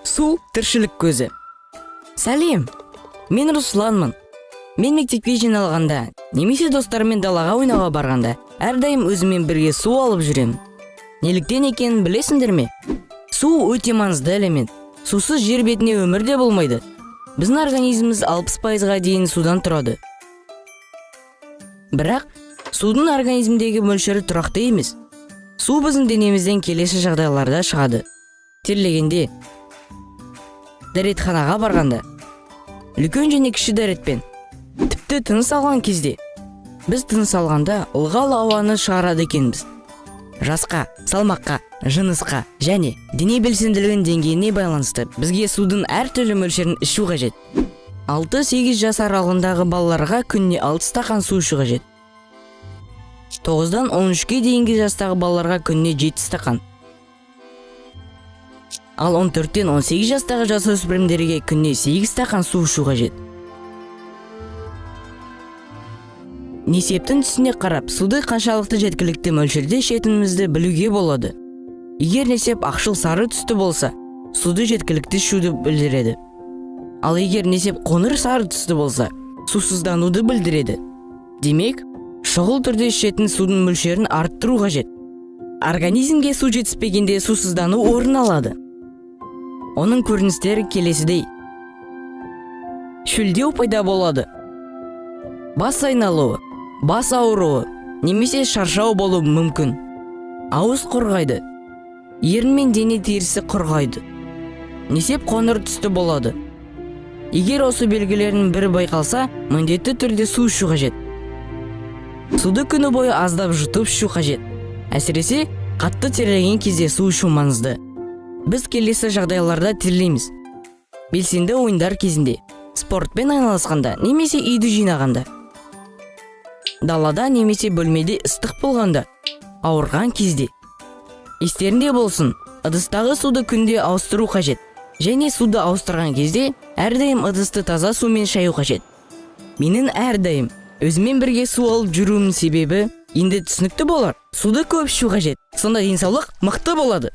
Су тіршілік көзі. Сәлем, мен Русланмын. Мен мектепке жиналғанда, немесе достармен далаға ойнауға барғанда, әрдайым өзімен бірге су алып жүремін. Неліктен екенін білесіңдер ме? Су өте маңызды элемент. Сусыз жер бетіне өмірде болмайды. Біздің организміміз 60%-ға дейін судан тұрады. Бірақ, судың организмдегі мөлшері тұрақты емес. Су біздің денемізден келесі жағдайларда шығады. Терлегенде, дәретханаға барғанда, үлкен және кіші дәретпен, тіпті тыныс алған кезде. Біз тыныс алғанда ылғал ауаны шығарады екенбіз. Жасқа, салмаққа, жынысқа және дене белсенділігінің деңгейіне байланысты бізге судың әртүрлі мөлшерін ішу қажет. 6-8 жас аралығындағы балаларға күніне 6 стақан су ішу қажет. 9-дан 13-ге дейінгі жастағы балаларға күніне 7 стақан. Ал 14-тен 18 жастағы жасөспірімдерге күніне 8 стақан су ішу қажет. Несептің түсіне қарап, суды қаншалықты жеткілікті мөлшерде ішетінімізді білуге болады. Егер несеп ақшыл сары түсті болса, суды жеткілікті ішуді білдіреді. Ал егер несеп қоңыр сары түсті болса, сусыздануды білдіреді. Демек, шұғыл түрде ішетін судың мөлшерін арттыру қажет. Организмге су жетіспегенде сусыздану орын алады. Оның көріністері келесідей. Шөлдеу пайда болады. Бас айналуы, бас ауруы, немесе шаршау болуы мүмкін. Ауыз құрғайды. Ерін мен дене терісі құрғайды. Несеп қоңыр түсті болады. Егер осы белгілерінің бірі байқалса, міндетті түрде су ішу қажет. Суды күні бойы аздап жұтып ішу қажет. Әсіресе, қатты терлеген кезде су ішу маңызды. Біз келесі жағдайларда терлейміз. Белсенді ойындар кезінде, спортпен айналысқанда, немесе үйді жинағанда. Далада немесе бөлмеде ыстық болғанда, ауырған кезде. Естерінде болсын, ыдыстағы суды күнде ауыстыру қажет. Және суды ауыстырған кезде, әрдайым ыдысты таза сумен шаю қажет. Менің әрдайым өзімен бірге су алып жүруімнің себебі енді түсінікті болар. Суды көп ішу қажет. Сонда денсаулық мықты болады.